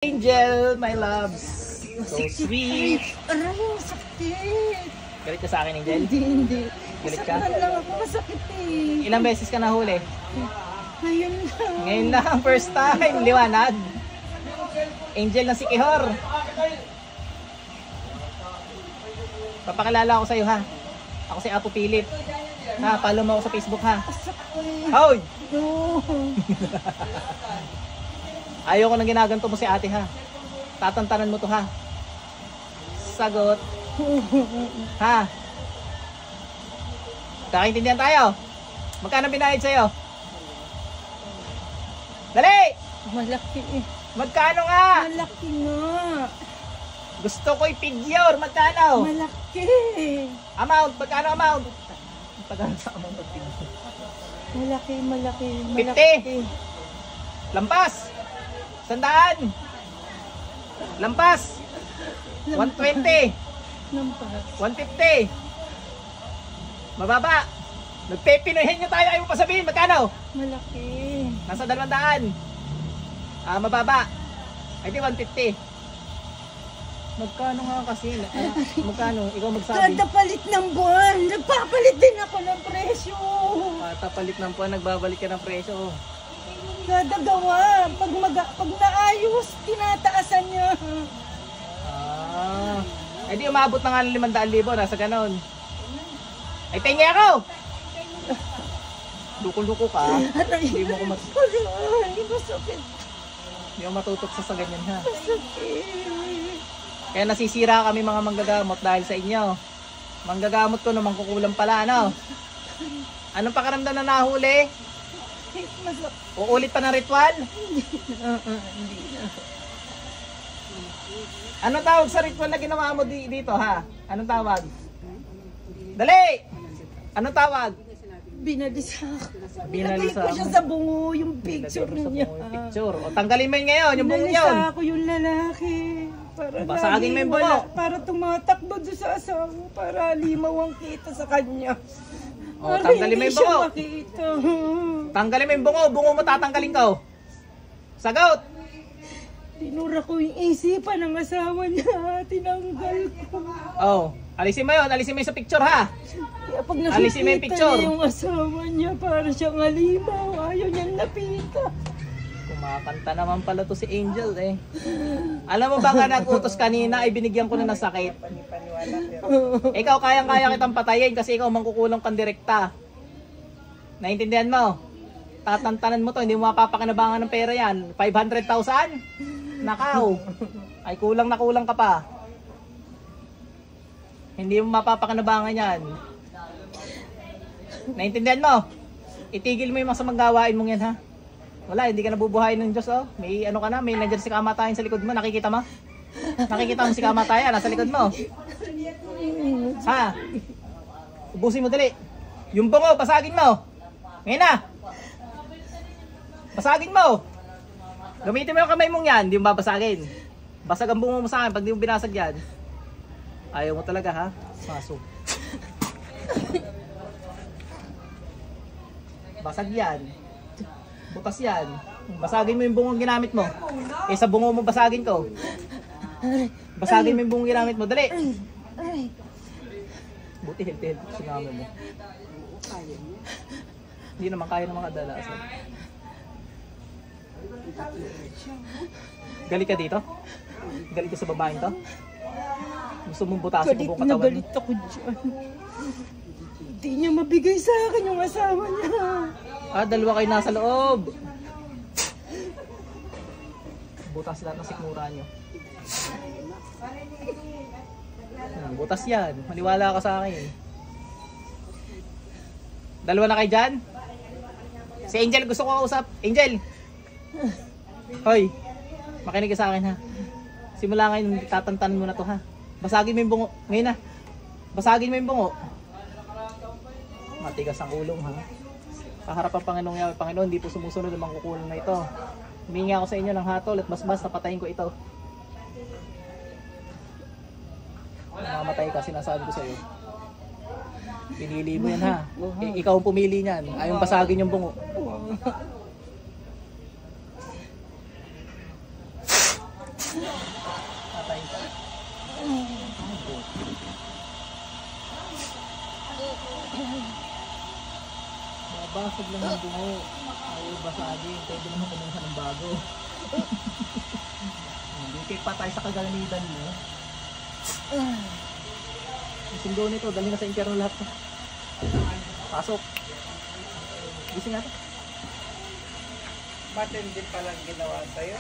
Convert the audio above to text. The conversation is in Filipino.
Angel, my loves. So sweet. Aray, sakit. Galit ka sa akin, Angel? Hindi. Galit ka? Masaktan lang ako, masakit eh. Ilang beses ka nahuli? Ngayon lang. Ngayon lang, first time. Liwanag. Angel ng Sikihor. Papakilala ako sa'yo, ha? Ako si Apo Philip. Ha, follow mo ako sa Facebook, ha? Sakit. Hoy! No. Ayoko nang ginaganto mo si ate, ha? Tatantanan mo to, ha? Sagot. Ha? Kakaintindihan tayo? Magkano binayad sa'yo? Dali! Malaki eh. Magkano nga? Malaki nga. Gusto ko i-figure. Magkano? Malaki. Amount. Magkano amount? Magkano sa amount of figure? Malaki. 50. Lampas. 100. Lampas. 120. Lampas. 150. Mababa. Nagpepinoyhin nyo tayo. Ayaw mo pa sabihin. Magkano? Malaki. Nasa 200. Mababa. Ay di 150. Magkano nga kasi? Magkano? Ikaw magsabi. Kada palit ng buwan, nagpapalit din ako ng presyo. Tapalit ng puwan, nagbabalik ka ng presyo. Kada gawa, pag naayos, tinataasan niya. Eh di umabot na nga ng 500,000, nasa ganon. Ay tingi ako! Luko-luko ka. Hindi mo ko Hindi masakit. Hindi mo matutok sa ganyan, ha. Masakit. Kaya nasisira kami mga manggagamot dahil sa inyo. Manggagamot ko naman kukulang pala, ano? Anong pakiramdam na nahuli? Uulit pa ng ritual? Hindi na. Anong tawag sa ritual na ginawa mo dito, ha? Anong tawag? Dali! Anong tawag? Binalisa. Binalisa ko siya mo. sa bungo, yung picture Nilagay mo sa niya. bungo yung picture. O tanggalin mo yun ngayon, yung bungo yun. Binalisa ako yung lalaki. Para Basagin mo yung bungo. Para tumatakbo doon sa asawa. Para limaw ang kita sa kanya. O tanggalin mo yung bungo. Para hindi siya makita. Tanggalin mo yung bungo. Bungo mo tatanggalin ko. Sagot! Tinura ko yung isipan ng asawa niya. Tinanggal ko. Oh, alisin mo yun. Alisin mo yun sa picture, ha? Kaya pag Alisin mo yung nakikita picture. niya yung asawa niya, para siyang alimaw. Ayaw niyang napita. Kumakanta naman pala to si Angel, eh. Alam mo ba nga nag-utos kanina ay binigyan ko na ng sakit? Ikaw kayang-kaya kitang patayin kasi ikaw mangkukulang kang direkta. Naintindihan mo? Tatantanan mo to, hindi mo mapapakinabangan ng pera yan. 500,000? Nakaw. Ay kulang na kulang ka pa. Hindi mo mapapakinabangan yan. Naintindihan mo? Itigil mo yung masamang gawain mong yan, ha? Wala, hindi ka nabubuhayin ng Diyos, oh. May ano ka na, may nandiyan si kamatayan sa likod mo. Nakikita mo? Nakikita mo si kamatayan, nasa likod mo. Ha? Ubusin mo dali. Yung bungo, basagin mo. Ngayon na. Basagin mo. Gamitin mo yung kamay mong yan, hindi mo babasagin. Basag ang bungo mo sa akin pag di mo binasag yan. Ayaw mo talaga, ha? Maso. Basag yan. Butas yan. Basagin mo yung bungong ginamit mo. Eh sa bungo mo basagin ko. Basagin mo yung bungong ginamit mo. Dali. Buti healthy sinama mo. Hindi naman kaya ng mga dalasan. Galit ka dito? Galit ka sa babaeng to? Gusto mong butasin ko buong katawan mo? Galit ako dyan. Hindi niya mabigay sa akin yung asawa niya. Dalawa kayo nasa loob. Butas lahat ng sikmura nyo. Butas yan. Maniwala ka sa akin. Dalawa na kayo dyan? Si Angel gusto ko kausap. Angel! Hoy! Makinig ka sa akin, ha? Simula ngayon, tatantanan mo na to, ha? Basagin mo yung bungo. Ngayon na. Basagin mo yung bungo. Matigas ang ulong, ha? Sa harap ang Panginoong Yahweh, Panginoon, hindi po sumusunod ang mangkukulang na ito. Humingi ako sa inyo ng hatol at basbas na patayin ko ito. Mamatay ka, sinasabi ko sa iyo. Pinili mo yan, ha? Ikaw ang pumili niyan. Ayaw basagin yung bungo. Patay ka. Babasag lang ang bungo. Ayaw basagin. Pwede naman kumuha ng bago. Hindi kayo patay sa kagalanidan mo. Ang sundo nito, dali na sa impyerno lahat. Pasok. Gising natin. Ba't hindi palang ginawa sa'yo?